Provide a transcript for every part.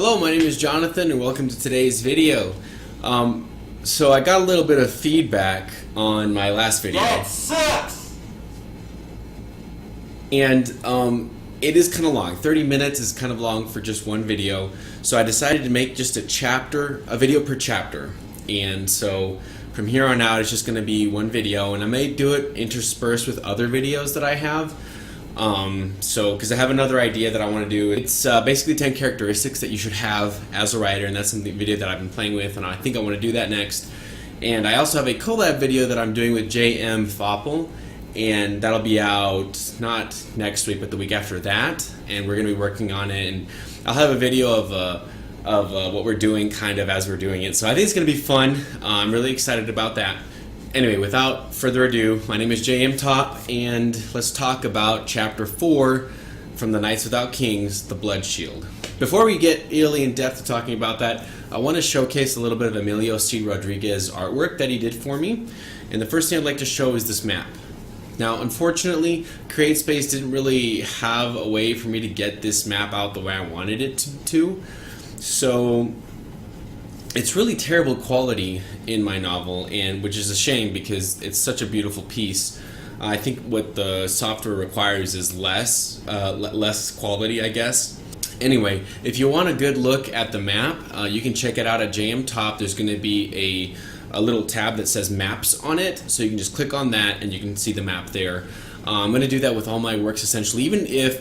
Hello, my name is Jonathan and welcome to today's video. So I got a little bit of feedback on my last video. That sucks! And it is kind of long. 30 minutes is kind of long for just one video. So I decided to make just a video per chapter. And so from here on out it's just going to be one video, and I may do it interspersed with other videos that I have. Because I have another idea that I want to do. It's basically 10 characteristics that you should have as a writer, and that's something video that I've been playing with, and I think I want to do that next. And I also have a collab video that I'm doing with Topp, and that'll be out not next week but the week after that, and we're going to be working on it, and I'll have a video of what we're doing kind of as we're doing it. So I think it's going to be fun. I'm really excited about that. Anyway, without further ado, my name is Topp, and let's talk about Chapter 4 from the Knights Without Kings, the Bloodshield. Before we get really in depth to talking about that, I want to showcase a little bit of Emilio C. Rodriguez artwork that he did for me. And the first thing I'd like to show is this map. Now, unfortunately, CreateSpace didn't really have a way for me to get this map out the way I wanted it to. So it's really terrible quality in my novel, and which is a shame because it's such a beautiful piece. I think what the software requires is less quality, I guess. Anyway, if you want a good look at the map, you can check it out at Topp. There's going to be a little tab that says Maps on it, so you can just click on that and you can see the map there. I'm going to do that with all my works essentially,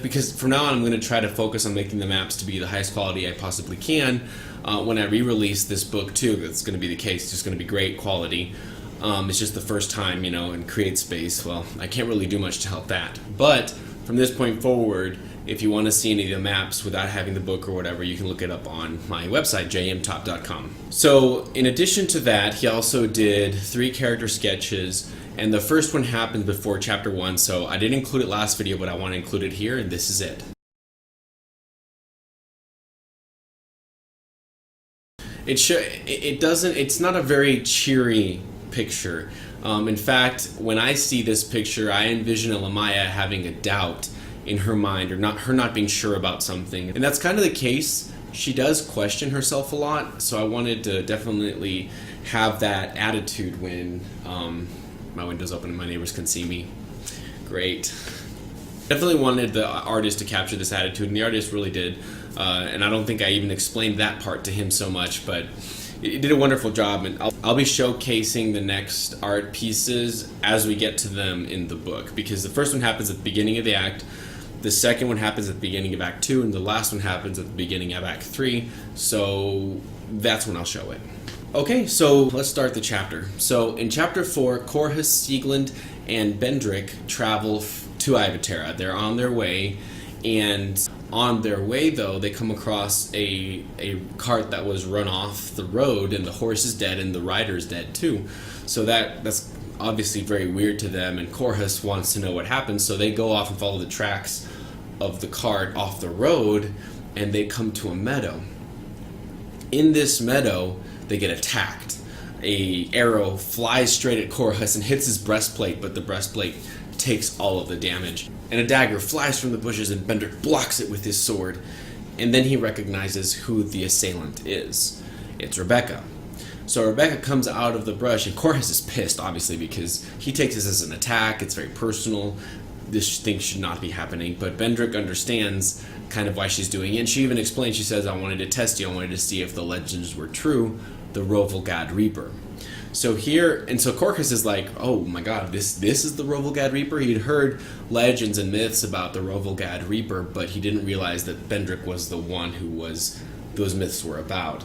because from now on I'm going to try to focus on making the maps to be the highest quality I possibly can. When I re-release this book too, that's going to be the case. It's just going to be great quality. It's just the first time, in CreateSpace. Well, I can't really do much to help that. But from this point forward, if you want to see any of the maps without having the book or whatever, you can look it up on my website, jmtopp.com. So in addition to that, he also did 3 character sketches, and the first one happened before chapter 1, so I didn't include it last video, but I want to include it here, and this is it. It's not a very cheery picture. In fact, when I see this picture, I envision Lamaya having a doubt in her mind, or her not being sure about something. And that's kind of the case. She does question herself a lot, so I wanted to definitely have that attitude when my window's open and my neighbors can see me. Great. Definitely wanted the artist to capture this attitude, and the artist really did. And I don't think I even explained that part to him so much, but he did a wonderful job, and I'll be showcasing the next art pieces as we get to them in the book, because the first one happens at the beginning of the act, the second one happens at the beginning of Act 2, and the last one happens at the beginning of Act 3, so that's when I'll show it. Okay, so let's start the chapter. So in Chapter 4, Korhus, Sieglund, and Bendrick travel to Ivatera. They're on their way, and on their way though, they come across a cart that was run off the road, and the horse is dead and the rider's dead too. So that's obviously very weird to them, and Korhus wants to know what happened, so they go off and follow the tracks of the cart off the road, and they come to a meadow. In this meadow, they get attacked. An arrow flies straight at Korhus and hits his breastplate, but the breastplate takes all of the damage. And a dagger flies from the bushes, and Bendrick blocks it with his sword. And then he recognizes who the assailant is. It's Rebecca. So Rebecca comes out of the brush, and Korhus is pissed, obviously, because he takes this as an attack. It's very personal. This thing should not be happening. But Bendrick understands kind of why she's doing it. And she even explains, she says, I wanted to test you. I wanted to see if the legends were true. The Rovalgad Reaper. So Korhus is like, oh my god, this is the Rovalgad Reaper? He'd heard legends and myths about the Rovalgad Reaper, but he didn't realize that Bendrick was the one those myths were about.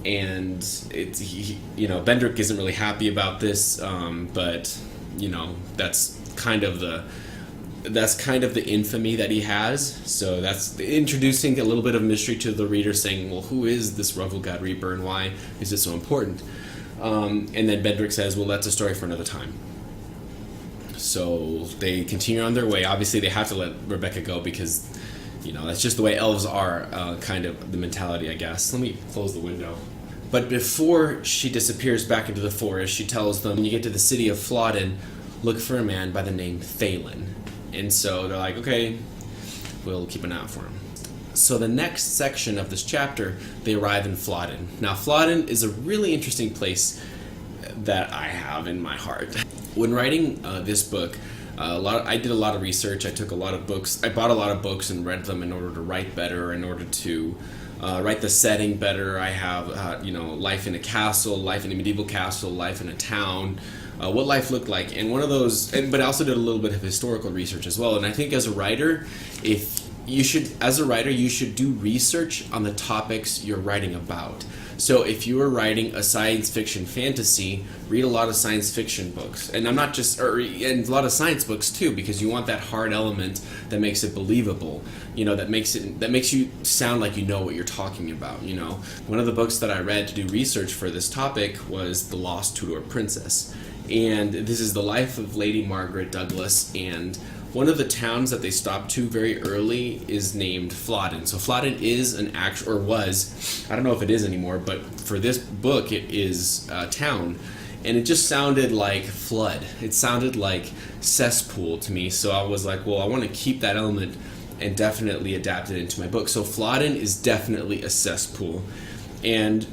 And Bendrick isn't really happy about this, but that's kind of the infamy that he has. So that's introducing a little bit of mystery to the reader, saying, well, who is this Rovalgad Reaper and why is it so important? And then Bendrick says, well, that's a story for another time. So they continue on their way. Obviously, they have to let Rebecca go because, that's just the way elves are, kind of the mentality, I guess. Let me close the window. But before she disappears back into the forest, she tells them, when you get to the city of Flodden, look for a man by the name Phelan. And so they're like, okay, we'll keep an eye out for him. So the next section of this chapter, they arrive in Flodden. Now Flodden is a really interesting place that I have in my heart. When writing this book, I did a lot of research. I took a lot of books. I bought a lot of books and read them in order to write better, in order to write the setting better. I have, life in a castle, life in a medieval castle, life in a town, what life looked like. And one of those, but I also did a little bit of historical research as well. And I think as a writer, you should do research on the topics you're writing about. So if you are writing a science fiction fantasy, read a lot of science fiction books. And and a lot of science books too, because you want that hard element that makes it believable, that makes you sound like you know what you're talking about, One of the books that I read to do research for this topic was The Lost Tudor Princess. And this is the life of Lady Margaret Douglas, and one of the towns that they stopped to very early is named Flodden. So Flodden is I don't know if it is anymore, but for this book it is a town. And it just sounded like flood. It sounded like cesspool to me. So I was like, well, I want to keep that element and definitely adapt it into my book. So Flodden is definitely a cesspool. And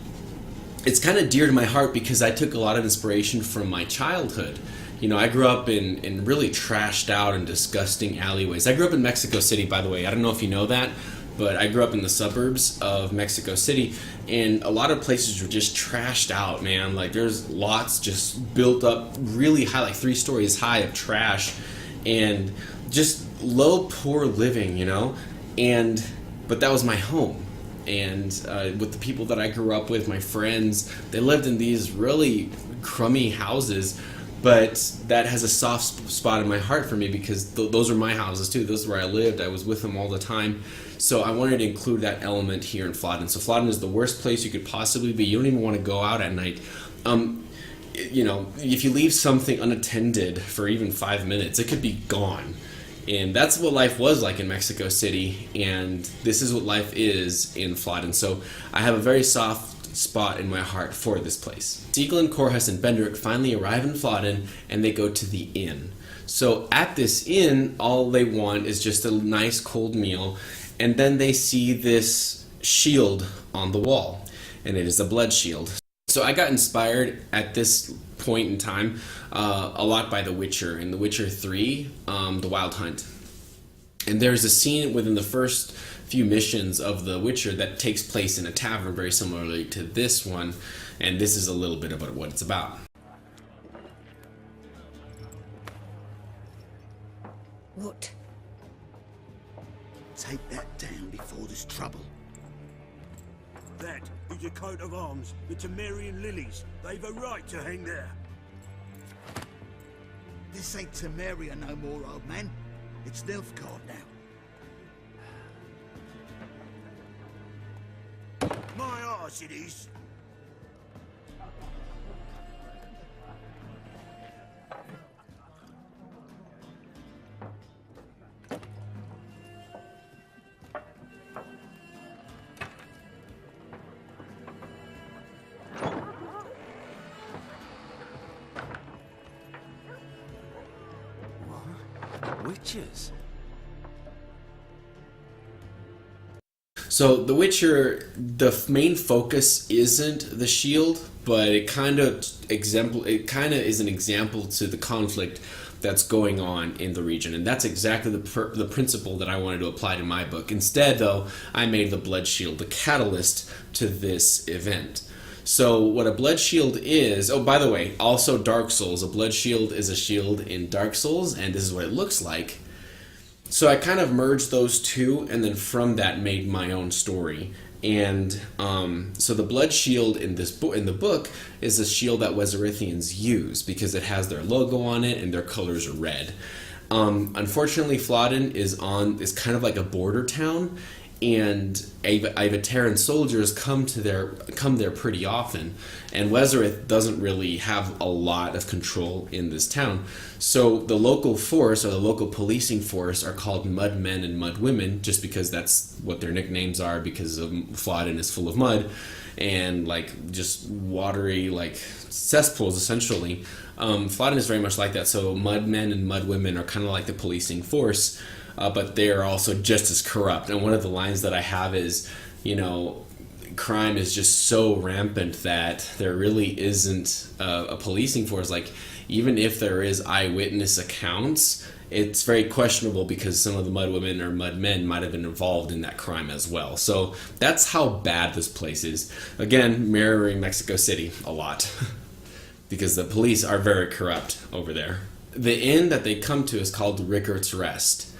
it's kind of dear to my heart because I took a lot of inspiration from my childhood. I grew up in really trashed out and disgusting alleyways. I grew up in Mexico City, by the way. I don't know if you know that, but I grew up in the suburbs of Mexico City, and a lot of places were just trashed out, man. Like, there's lots just built up really high, like 3 stories high of trash, and just low, poor living, but that was my home. And with the people that I grew up with, my friends, they lived in these really crummy houses. But that has a soft spot in my heart for me because those are my houses too. Those are where I lived. I was with them all the time. So I wanted to include that element here in Flodden. So Flodden is the worst place you could possibly be. You don't even want to go out at night. If you leave something unattended for even 5 minutes, it could be gone. And that's what life was like in Mexico City. And this is what life is in Flodden. So I have a very soft spot in my heart for this place. Sieglin, Korhus, and Bendrick finally arrive in Flodden, and they go to the inn. So at this inn, all they want is just a nice cold meal, and then they see this shield on the wall, and it is a Bloodshield. So I got inspired at this point in time a lot by The Witcher. In The Witcher 3, The Wild Hunt. And there's a scene within the first few missions of The Witcher that takes place in a tavern very similarly to this one, and this is a little bit about what it's about. What? Take that down before there's trouble. That is your coat of arms, the Temerian lilies. They've a right to hang there. This ain't Temeria no more, old man. It's Nilfgaard now. My arse it is. Witches? So The Witcher, the main focus isn't the shield, but it kind of is an example to the conflict that's going on in the region, and that's exactly the principle that I wanted to apply to my book. Instead, though, I made the Bloodshield the catalyst to this event. So what a Bloodshield is, oh, by the way, also Dark Souls. A Bloodshield is a shield in Dark Souls, and this is what it looks like. So I kind of merged those two, and then from that made my own story. And so the Bloodshield in the book is a shield that Weserithians use because it has their logo on it and their colors are red. Unfortunately, Flodden is kind of like a border town, and Ivateran soldiers come there pretty often, and Weserith doesn't really have a lot of control in this town. So the local force, or the local policing force, are called mud men and mud women, just because that's what their nicknames are, because Flodden is full of mud and like just watery like cesspools essentially. Flodden is very much like that. So mud men and mud women are kind of like the policing force but they are also just as corrupt. And one of the lines that I have is, you know, crime is just so rampant that there really isn't a policing force. Like, even if there is eyewitness accounts, it's very questionable because some of the mud women or mud men might have been involved in that crime as well. So that's how bad this place is. Again, mirroring Mexico City a lot because the police are very corrupt over there. The inn that they come to is called Rickart's Rest.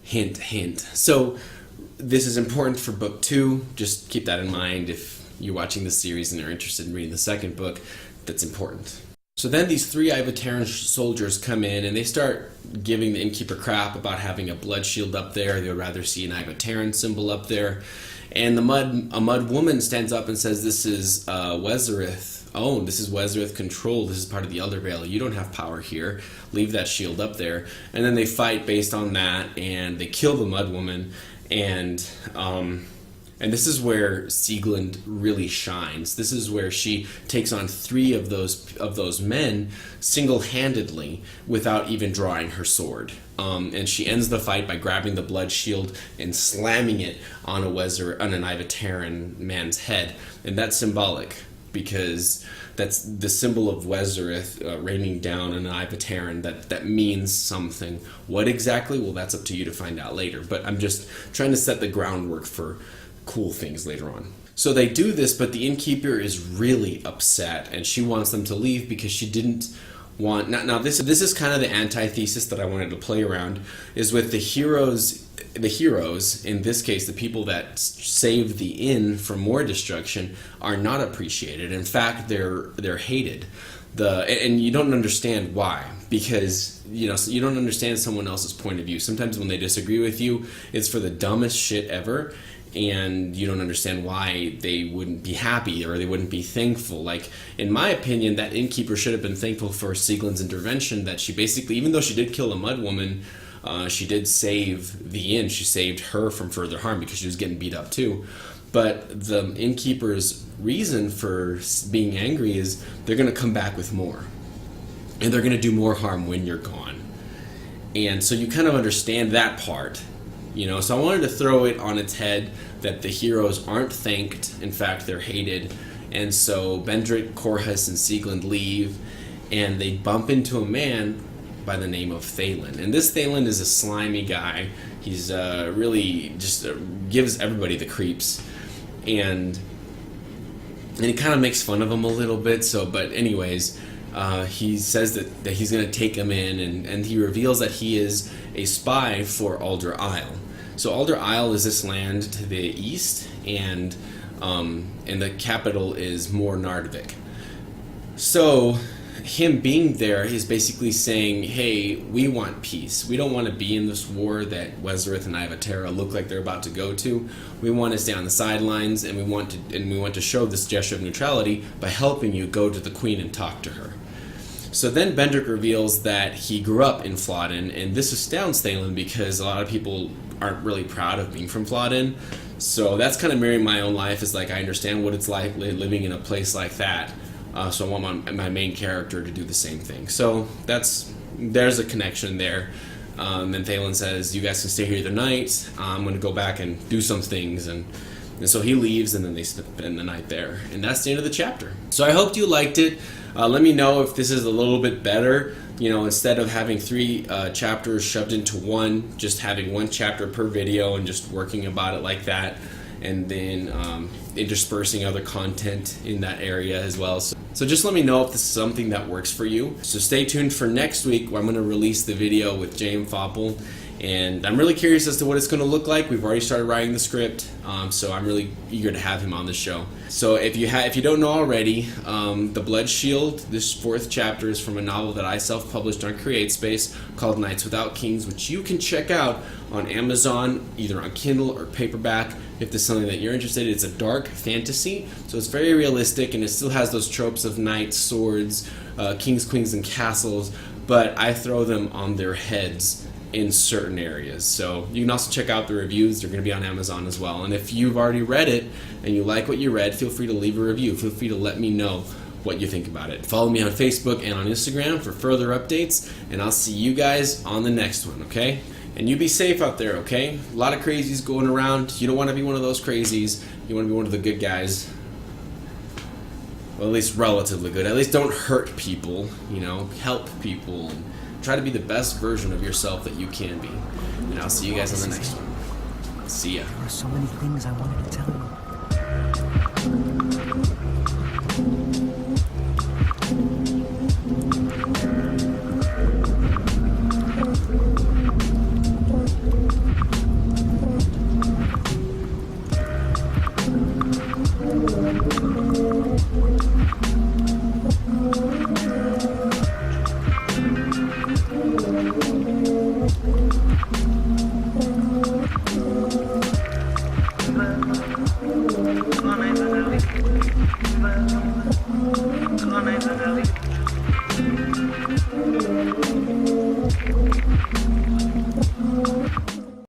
Hint, hint. So this is important for book 2. Just keep that in mind if you're watching this series and are interested in reading the second book. That's important. So then these 3 Ivotaran soldiers come in and they start giving the innkeeper crap about having a blood shield up there. They would rather see an Ivotaran symbol up there. And a mud woman stands up and says, this is Wezerith owned. This is Wezerith controlled. This is part of the Elder Vale. You don't have power here. Leave that shield up there. And then they fight based on that and they kill the mud woman. And this is where Sieglind really shines. This is where she takes on 3 of those men single-handedly without even drawing her sword. And she ends the fight by grabbing the blood shield and slamming it on an Ivotaran man's head. And that's symbolic because that's the symbol of Wezerith raining down on an Ivotaran. That means something. What exactly? Well, that's up to you to find out later. But I'm just trying to set the groundwork for cool things later on. So they do this, but the innkeeper is really upset and she wants them to leave because she didn't want... Now this is kind of the antithesis that I wanted to play around, is with the heroes, in this case, the people that save the inn from more destruction, are not appreciated. In fact, they're hated. And you don't understand why, because you don't understand someone else's point of view. Sometimes when they disagree with you, it's for the dumbest shit ever, and you don't understand why they wouldn't be happy or they wouldn't be thankful. Like, in my opinion, that innkeeper should have been thankful for Sieglind's intervention, that she basically, even though she did kill a mud woman, she did save the inn. She saved her from further harm because she was getting beat up too. But the innkeeper's reason for being angry is they're going to come back with more. And they're going to do more harm when you're gone. And so you kind of understand that part. So I wanted to throw it on its head that the heroes aren't thanked. In fact, they're hated. And so Bendrick, Corhus, and Sieglind leave, and they bump into a man by the name of Thalen. And this Thalen is a slimy guy. He's really just gives everybody the creeps. And he kind of makes fun of him a little bit. But anyways, he says that he's going to take him in, and he reveals that he is a spy for Alder Isle. So Alder Isle is this land to the east, and the capital is Mor Nardvik. So him being there, he's basically saying, hey, we want peace. We don't want to be in this war that Wezerith and Ivatara look like they're about to go to. We want to stay on the sidelines, and we want to show this gesture of neutrality by helping you go to the queen and talk to her. So then Bendrick reveals that he grew up in Flodden, and this astounds Thalen because a lot of people aren't really proud of being from Flodden. So that's kind of mirroring my own life. Is like, I understand what it's like living in a place like that. So I want my main character to do the same thing. So there's a connection there. Then Thalen says, you guys can stay here the night. I'm going to go back and do some things. And so he leaves, and then they spend the night there. And that's the end of the chapter. So I hope you liked it. Let me know if this is a little bit better. Instead of having 3 chapters shoved into one, just having 1 chapter per video and just working about it like that. And then interspersing other content in that area as well. So just let me know if this is something that works for you. So stay tuned for next week, where I'm going to release the video with James Foppel. And I'm really curious as to what it's going to look like. We've already started writing the script, so I'm really eager to have him on the show. So if you don't know already, the Bloodshield, this 4th chapter, is from a novel that I self-published on CreateSpace called Knights Without Kings, which you can check out on Amazon, either on Kindle or paperback. If this is something that you're interested in, it's a dark fantasy, so it's very realistic, and it still has those tropes of knights, swords, kings, queens, and castles, but I throw them on their heads in certain areas. So you can also check out the reviews. They're going to be on Amazon as well. And if you've already read it and you like what you read, feel free to leave a review. Feel free to let me know what you think about it. Follow me on Facebook and on Instagram for further updates, and I'll see you guys on the next one, okay? And you be safe out there, okay? A lot of crazies going around. You don't want to be one of those crazies. You want to be one of the good guys. Well, at least relatively good. At least don't hurt people, you know? Help people. Try to be the best version of yourself that you can be. And I'll see you guys on the next one. See ya. There are so many things I wanted to tell you.